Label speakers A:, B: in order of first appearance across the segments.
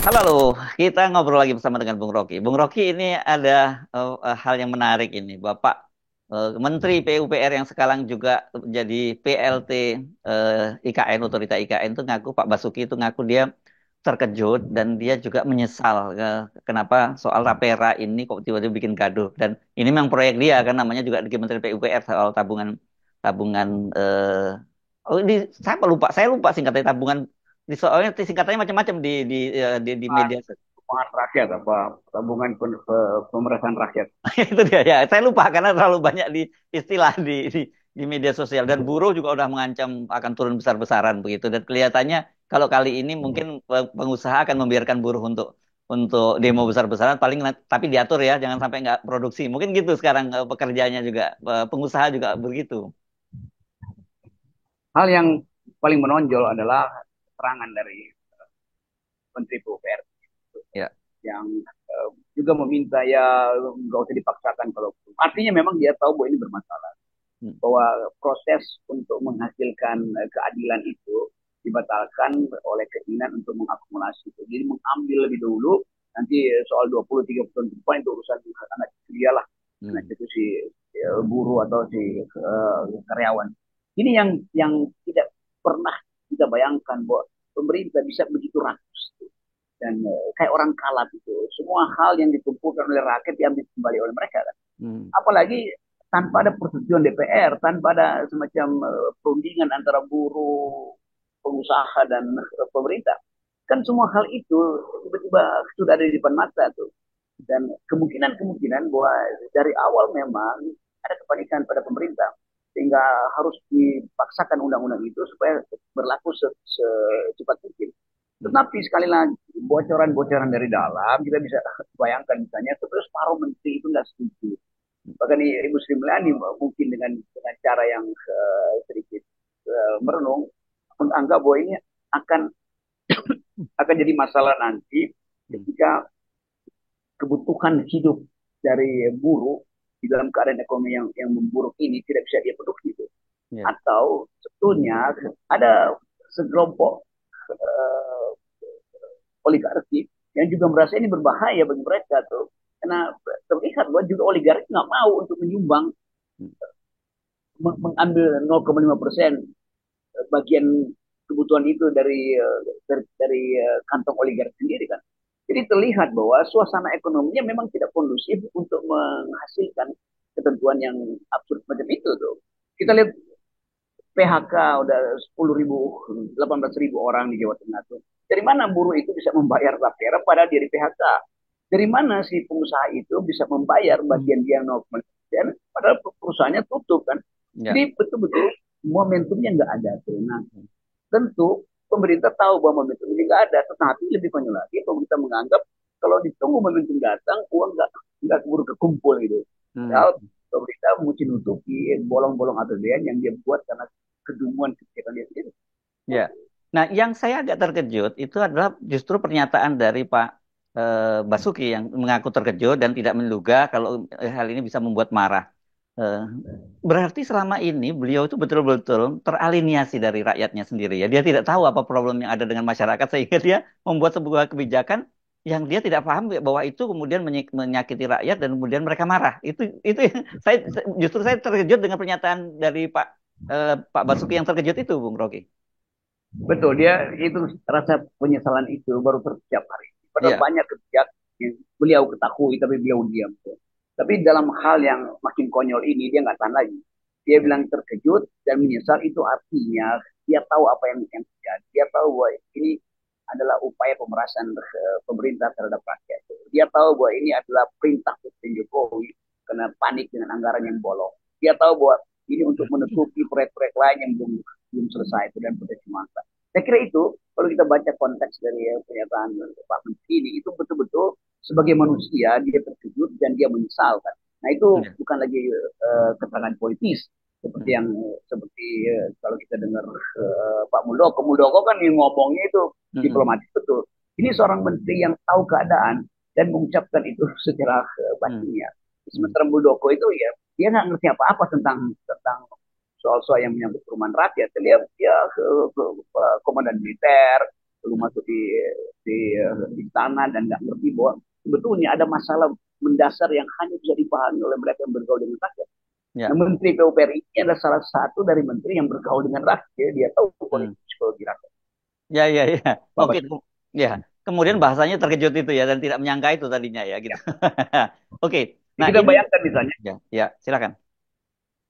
A: Halo, kita ngobrol lagi bersama dengan Bung Rocky. Bung Rocky, ini ada hal yang menarik ini. Bapak Menteri PUPR yang sekarang juga jadi PLT IKN, Otorita IKN itu ngaku, Pak Basuki itu ngaku dia terkejut dan dia juga menyesal kenapa soal Tapera ini kok tiba-tiba bikin gaduh. Dan ini memang proyek dia kan namanya juga di Kementerian PUPR soal tabungan tabungan oh ini saya lupa singkatnya tabungan soalnya singkatannya macam-macam di media.
B: Tabungan rakyat apa tabungan pemerasan rakyat.
A: Itu dia ya. Saya lupa karena terlalu banyak di istilah di media sosial dan buruh juga udah mengancam akan turun besar-besaran begitu dan kelihatannya kalau kali ini mungkin pengusaha akan membiarkan buruh untuk demo besar-besaran paling tapi diatur ya jangan sampai nggak produksi. Mungkin gitu sekarang pekerjaannya juga pengusaha juga begitu.
B: Hal yang paling menonjol adalah keterangan dari Menteri PUPR
A: Ya.
B: yang juga meminta ya nggak usah dipaksakan kalau artinya memang dia tahu bahwa ini bermasalah,
A: Hmm.
B: bahwa proses untuk menghasilkan keadilan itu dibatalkan oleh keinginan untuk mengakumulasi itu. Jadi mengambil lebih dulu, nanti soal 20-30 tahun ke depan itu urusan anak dia lah, anak
A: Hmm.
B: itu si guru atau si karyawan. Ini yang tidak pernah kita bayangkan bahwa pemerintah bisa begitu rakus dan kayak orang kalap itu. Semua hal yang dikumpulkan oleh rakyat diambil kembali oleh mereka kan.
A: Hmm.
B: Apalagi tanpa ada persetujuan DPR, tanpa ada semacam perundingan antara buruh, pengusaha dan pemerintah. Kan semua hal itu tiba-tiba sudah ada di depan mata tuh. Dan kemungkinan-kemungkinan bahwa dari awal memang ada kepanikan pada pemerintah sehingga harus dipaksakan undang-undang itu supaya berlaku secepat mungkin.
A: Hmm.
B: Tetapi sekali lagi bocoran-bocoran dari dalam kita bisa bayangkan misalnya terus separuh menteri itu nggak setuju. Bahkan Ibu Sri Mulyani mungkin dengan cara yang sedikit merenung menganggap bahwa ini akan akan jadi masalah nanti
A: Hmm.
B: ketika kebutuhan hidup dari buruh di dalam keadaan ekonomi yang memburuk ini tidak bisa dia penuhi gitu.
A: Ya.
B: Atau sebetulnya ada sekelompok uh, oligarki yang juga merasa ini berbahaya bagi mereka tuh, karena terlihat bahwa juga oligarki nggak mau untuk menyumbang
A: Hmm.
B: mengambil 0,5% bagian kebutuhan itu dari kantong oligarki sendiri kan. Jadi terlihat bahwa suasana ekonominya memang tidak kondusif untuk menghasilkan ketentuan yang absurd macam itu tuh. Kita
A: Hmm.
B: lihat PHK udah 10.000, 18.000 orang di Jawa Tengah tuh. Dari mana buruh itu bisa membayar tapera pada diri PHK? Dari mana si pengusaha itu bisa membayar bagian dia 0,5% padahal perusahaannya tutup kan?
A: Ya.
B: Jadi betul-betul momentumnya nggak ada tuh. Nah, tentu pemerintah tahu bahwa momentum ini nggak ada, tetapi lebih konyol lagi pemerintah menganggap kalau ditunggu momentum datang uang nggak keburu kekumpul gitu.
A: Hmm.
B: Padahal pemerintah mesti nutupi bolong-bolong APBN yang dia buat karena kedunguan kebijakan dia sendiri.
A: Ya. Nah, yang saya agak terkejut itu adalah justru pernyataan dari Pak Basuki yang mengaku terkejut dan tidak menduga kalau hal ini bisa membuat marah. Eh, Berarti selama ini beliau itu betul-betul teraliniasi dari rakyatnya sendiri ya. Dia tidak tahu apa problem yang ada dengan masyarakat sehingga dia membuat sebuah kebijakan yang dia tidak paham bahwa itu kemudian menyakiti rakyat dan kemudian mereka marah. Itu yang justru saya terkejut dengan pernyataan dari Pak Basuki yang terkejut itu, Bung Rocky.
B: Betul, dia itu rasa penyesalan itu baru tersiap hari ini. Padahal
A: Iya.
B: banyak kebijakan yang beliau ketahui tapi beliau diam. Tapi dalam hal yang makin konyol ini dia nggak tahan lagi. Dia
A: Ya.
B: bilang terkejut dan menyesal itu artinya dia tahu apa yang terjadi. Dia tahu bahwa ini adalah upaya pemerasan pemerintah terhadap rakyat. Dia tahu bahwa ini adalah perintah Presiden Jokowi karena panik dengan anggaran yang bolong. Dia tahu bahwa ini untuk menutupi proyek-proyek lain yang belum belum selesai itu dan proteksi mangsa. Saya kira itu kalau kita baca konteks dari pernyataan Pak Menteri ini itu betul-betul sebagai manusia dia terkejut dan dia menyesal kan. Nah itu
A: Ya.
B: bukan lagi keterangan politis seperti
A: Hmm.
B: yang seperti kalau kita dengar Pak Muldoko, Muldoko kan yang ngomongnya itu
A: Hmm.
B: diplomatis betul. Ini seorang menteri yang tahu keadaan dan mengucapkan itu secara
A: Hmm.
B: batinnya.
A: Hmm.
B: Sementara Muldoko itu ya dia nggak ngerti apa-apa tentang soal-soal yang menyangkut perumahan rakyat. Dia ke komandan militer, belum masuk di istana dan nggak ngerti bahwa sebetulnya ada masalah mendasar yang hanya bisa dipahami oleh mereka yang bergaul dengan rakyat. Nah,
A: Ya.
B: Menteri PUPR ini adalah salah satu dari menteri yang bergaul dengan rakyat. Dia tahu
A: Hmm.
B: politik psikologi rakyat.
A: Ya, ya, ya. Oke,
B: Bapak,
A: ya. Kemudian bahasanya terkejut itu ya dan tidak menyangka itu tadinya ya gitu.
B: ya.
A: Oke. Nah,
B: Kita
A: ini
B: bayangkan misalnya,
A: ya, ya, silakan.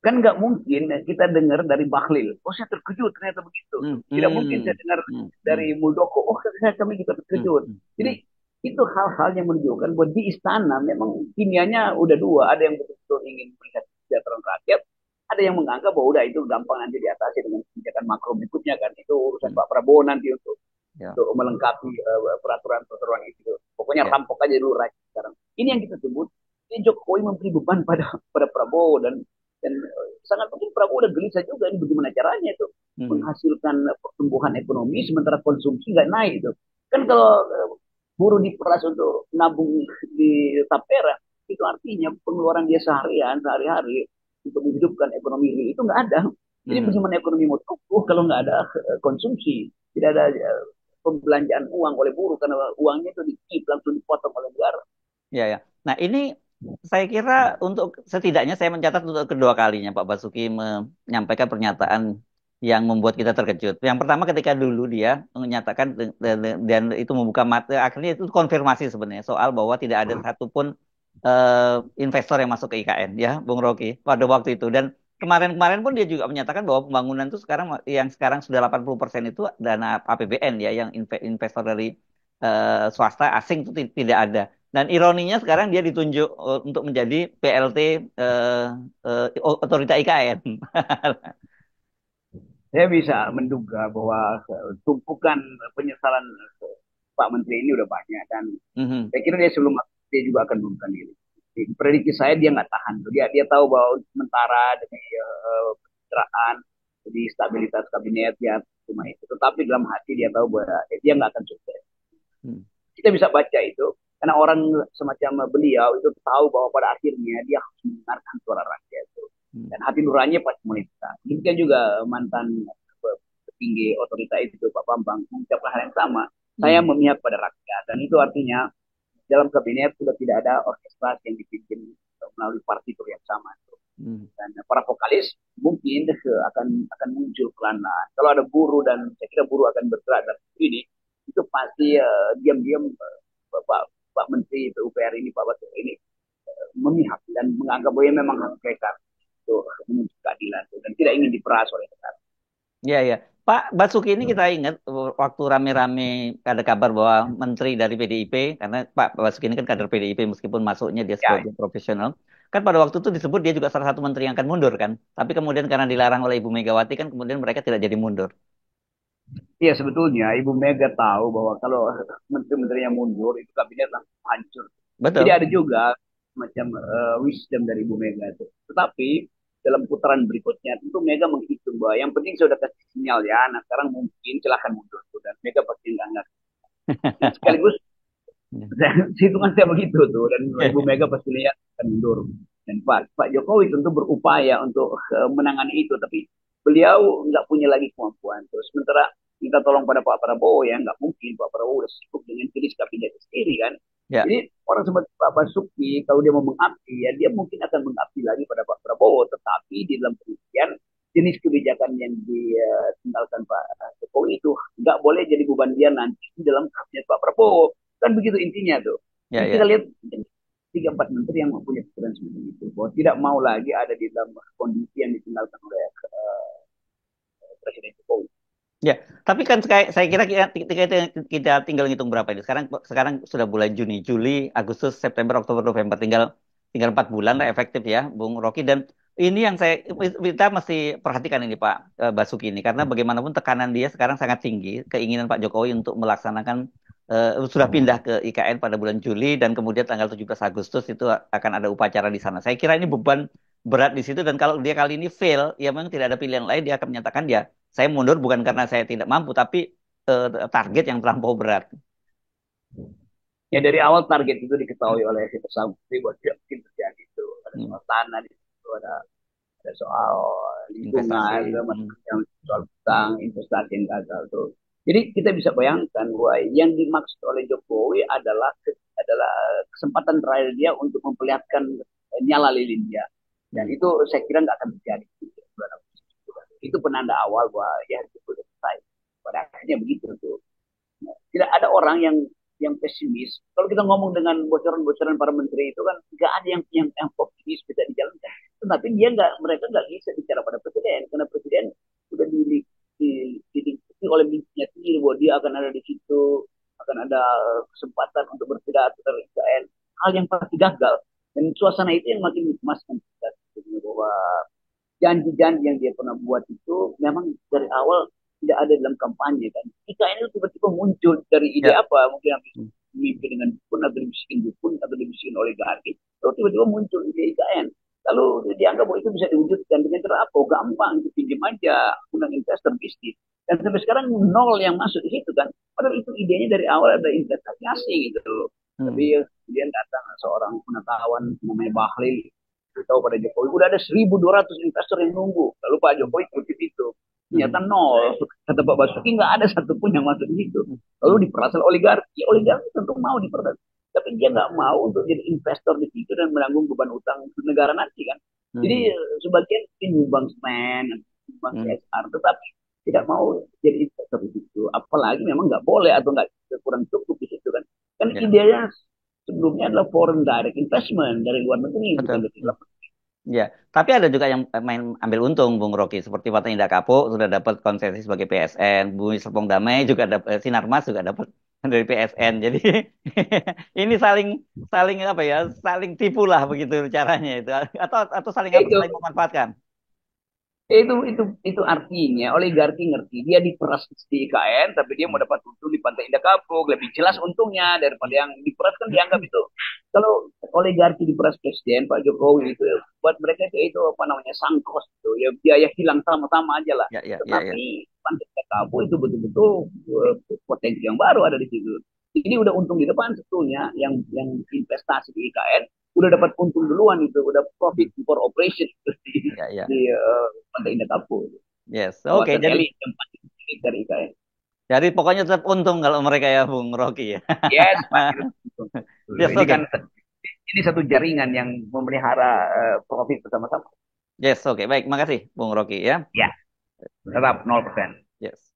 B: kan nggak mungkin kita dengar dari Bahlil. Oh, saya terkejut ternyata begitu.
A: Hmm,
B: Tidak mungkin saya
A: hmm,
B: dengar
A: hmm, hmm,
B: dari Muldoko. Oh, kami juga
A: hmm,
B: terkejut.
A: hmm,
B: Jadi
A: hmm,
B: itu hal-hal yang menunjukkan bahwa di istana memang kimianya udah dua. Ada yang betul-betul ingin melihat kesejahteraan rakyat. Ada yang menganggap bahwa udah itu gampang nanti diatasi dengan kebijakan makro berikutnya kan. Itu urusan
A: hmm.
B: Pak Prabowo nanti
A: Ya,
B: untuk melengkapi peraturan-peraturan itu. Pokoknya
A: ya.
B: rampok aja dulu rakyat sekarang. Ini yang kita sebut, ini Jokowi memberi beban pada Prabowo dan sangat mungkin Prabowo udah gelisah juga ini bagaimana caranya itu
A: Hmm,
B: menghasilkan pertumbuhan ekonomi sementara konsumsi nggak naik itu. Kan kalau buruh diperas untuk nabung di tapera itu artinya pengeluaran dia sehari-hari untuk menghidupkan ekonomi ini itu nggak ada. Jadi
A: hmm.
B: bagaimana ekonomi mau tumbuh kalau nggak ada konsumsi, tidak ada pembelanjaan uang oleh buruh karena uangnya itu langsung dipotong oleh negara.
A: Ya, ya. Nah, ini saya kira untuk setidaknya saya mencatat untuk kedua kalinya Pak Basuki menyampaikan pernyataan yang membuat kita terkejut. Yang pertama ketika dulu dia menyatakan dan itu membuka mata, akhirnya itu konfirmasi sebenarnya soal bahwa tidak ada satupun investor yang masuk ke IKN, ya, Bung Rocky, pada waktu itu. Dan kemarin-kemarin pun dia juga menyatakan bahwa pembangunan itu sekarang yang sekarang sudah 80% itu dana APBN ya, yang investor dari swasta asing itu tidak ada. Dan ironinya sekarang dia ditunjuk untuk menjadi PLT otorita IKN.
B: Saya bisa menduga bahwa tumpukan penyesalan Pak Menteri ini udah banyak dan
A: Mhm,
B: saya kira dia sebelum dia juga akan mengundurkan diri. Prediksi saya dia nggak tahan. Dia tahu bahwa sementara demi pencitraan, di stabilitas kabinet ya cuma itu. Tetapi dalam hati dia tahu bahwa dia nggak akan sukses.
A: mhm,
B: Kita bisa baca itu karena orang semacam beliau itu tahu bahwa pada akhirnya dia harus mendengarkan suara rakyat itu
A: mhm,
B: dan hati nurani pasti menista. Demikian juga mantan petinggi otorita itu Pak Bambang mengucapkan hal yang sama. Saya
A: mhm,
B: memihak pada rakyat dan itu artinya dalam kabinet sudah tidak ada orkestrasi yang dipimpin melalui partitur yang sama.
A: mhm.
B: Dan para vokalis mungkin akan muncul pelan-pelan. Kalau ada buruh dan saya kira buruh akan bergerak dalam ini, itu pasti diam-diam Pak Pak Menteri PUPR ini Pak Basuki ini memihak dan menganggap bahwa memang hak mereka untuk menuntut keadilan dan tidak ingin diperas oleh negara.
A: Ya, ya. Pak Basuki ini kita ingat waktu rame-rame ada kabar bahwa menteri dari PDIP, karena Pak Basuki ini kan kader PDIP meskipun masuknya dia
B: Ya,
A: sebagai profesional, kan pada waktu itu disebut dia juga salah satu menteri yang akan mundur kan. Tapi kemudian karena dilarang oleh Ibu Megawati kan kemudian mereka tidak jadi mundur.
B: ya sebetulnya Ibu Mega tahu bahwa kalau menteri-menterinya mundur itu kabinet langsung hancur. Jadi
A: Betul.
B: ada juga macam wisdom dari Ibu Mega itu. Tetapi dalam putaran berikutnya tentu Mega menghitung bahwa yang penting saya sudah kasih sinyal ya. Nah sekarang mungkin silahkan mundur. Dan Mega pasti nggak. Dan sekaligus hitungan saya begitu tuh. Dan Ibu Mega pasti lihat akan mundur. Dan Pak Jokowi tentu berupaya untuk menangani itu. Tapi beliau nggak punya lagi kemampuan. Terus sementara minta tolong pada Pak Prabowo ya nggak mungkin Pak Prabowo udah sibuk dengan jenis kabinet sendiri kan.
A: Ya.
B: Jadi orang seperti Pak Basuki kalau dia mau mengabdi ya dia mungkin akan mengabdi lagi pada Pak Prabowo. Tetapi di dalam penelitian jenis kebijakan yang ditinggalkan Pak Jokowi itu nggak boleh jadi beban dia nanti di dalam kabinet Pak Prabowo. Kan begitu intinya tuh.
A: Ya,
B: Jadi kita
A: ya.
B: lihat tiga empat menteri yang mempunyai pikiran seperti itu bahwa tidak mau lagi ada di dalam kondisi yang ditinggalkan oleh Presiden Jokowi.
A: Ya, tapi kan saya kira kita tinggal ngitung berapa ini. Sekarang sudah bulan Juni, Juli, Agustus, September, Oktober, November. Tinggal tinggal 4 bulan lah efektif ya, Bung Rocky. Dan ini yang kita mesti perhatikan ini Pak Basuki ini karena bagaimanapun tekanan dia sekarang sangat tinggi. Keinginan Pak Jokowi untuk melaksanakan sudah pindah ke IKN pada bulan Juli dan kemudian tanggal 17 Agustus itu akan ada upacara di sana. Saya kira ini beban berat di situ dan kalau dia kali ini fail, ya memang tidak ada pilihan lain dia akan menyatakan ya saya mundur bukan karena saya tidak mampu, tapi target yang terlampau berat.
B: Ya dari awal target itu diketahui oleh si bersangkutan bahwa tidak mungkin terjadi itu. Ada
A: Hmm.
B: soal tanah di situ, ada soal lingkungan,
A: Investasi.
B: ada soal utang, investasi yang gagal tuh. Jadi kita bisa bayangkan bahwa yang dimaksud oleh Jokowi adalah kesempatan terakhir dia untuk memperlihatkan nyala lilin dia. Dan
A: Hmm.
B: itu saya kira nggak akan terjadi. Itu penanda awal bahwa ya itu sudah selesai. Pada akhirnya begitu tuh. Tidak ada orang yang pesimis. Kalau kita ngomong dengan bocoran-bocoran para menteri itu kan nggak ada yang optimis bisa dijalankan. Tetapi mereka nggak bisa bicara pada presiden karena presiden sudah didikti oleh mimpinya sendiri bahwa dia akan ada di situ, akan ada kesempatan untuk berpidato dari IKN. Hal yang pasti gagal. Dan suasana itu yang makin mencemaskan kita bahwa janji-janji yang dia pernah buat itu memang dari awal tidak ada dalam kampanye kan. IKN itu tiba-tiba muncul dari ide
A: Ya.
B: apa? Mungkin habis
A: Hmm.
B: mimpi dengan dukun atau dibisikin dukun atau dibisikin oligarki. Lalu tiba-tiba muncul ide IKN. Lalu dianggap bahwa itu bisa diwujudkan dengan cara apa? Oh, gampang, itu pinjam aja, undang investor bisnis. Dan sampai sekarang nol yang masuk di situ kan. Padahal itu idenya dari awal ada investasi asing gitu loh.
A: Hmm.
B: Tapi kemudian datang seorang pengetahuan namanya Bahlil, tahu pada Jokowi udah ada 1.200 investor yang nunggu. Lalu Pak Jokowi kutip itu,
A: Hmm.
B: ternyata nol. Kata Pak Basuki nggak ada satupun yang masuk di situ.
A: Hmm.
B: Lalu diperas oleh oligarki. Oligarki tentu mau diperas, tapi dia nggak mau untuk jadi investor di situ dan menanggung beban utang negara nanti kan. Jadi
A: Hmm.
B: sebagian nyumbang semen, nyumbang
A: Hmm.
B: CSR, tetapi tidak mau jadi investor di situ. Apalagi memang nggak boleh atau nggak kurang cukup di situ kan. Kan
A: Ya,
B: ideanya sebelumnya adalah foreign direct investment dari luar negeri, bukan
A: betul.
B: dari
A: Hmm.
B: dalam.
A: Ya, tapi ada juga yang main ambil untung, Bung Rocky. Seperti Partai Indah Kapuk sudah dapat konsesi sebagai PSN, Bumi Serpong Damai juga dapat, Sinarmas juga dapat dari PSN. Jadi ini saling saling apa ya, saling tipu lah begitu caranya itu, atau saling apa,
B: Itu
A: saling memanfaatkan.
B: itu artinya oligarki ngerti dia diperas di IKN tapi dia mau
A: Hmm.
B: dapat untung di Pantai Indah Kapuk lebih jelas untungnya daripada yang diperas kan dianggap itu kalau oligarki diperas presiden Pak Jokowi itu buat mereka itu apa namanya sangkos itu ya biaya hilang sama-sama aja lah
A: Ya, ya, ya, ya.
B: tetapi Pantai Indah Kapuk itu betul-betul potensi yang baru ada di situ ini udah untung di depan sebetulnya yang investasi di IKN udah dapat untung duluan itu udah
A: Hmm.
B: profit before operation
A: Ya, ya.
B: di Pantai Indah Kapur.
A: Yes. Oke,
B: Kawasan
A: jadi
B: elit tempat dari IKN.
A: pokoknya tetap untung kalau mereka ya, Bung Rocky ya.
B: Yes, pasti untung.
A: Yes,
B: Ini kan
A: oke.
B: ini satu jaringan yang memelihara profit bersama-sama.
A: Yes, oke. Baik, makasih Bung Rocky ya.
B: Ya, tetap 0%.
A: Yes.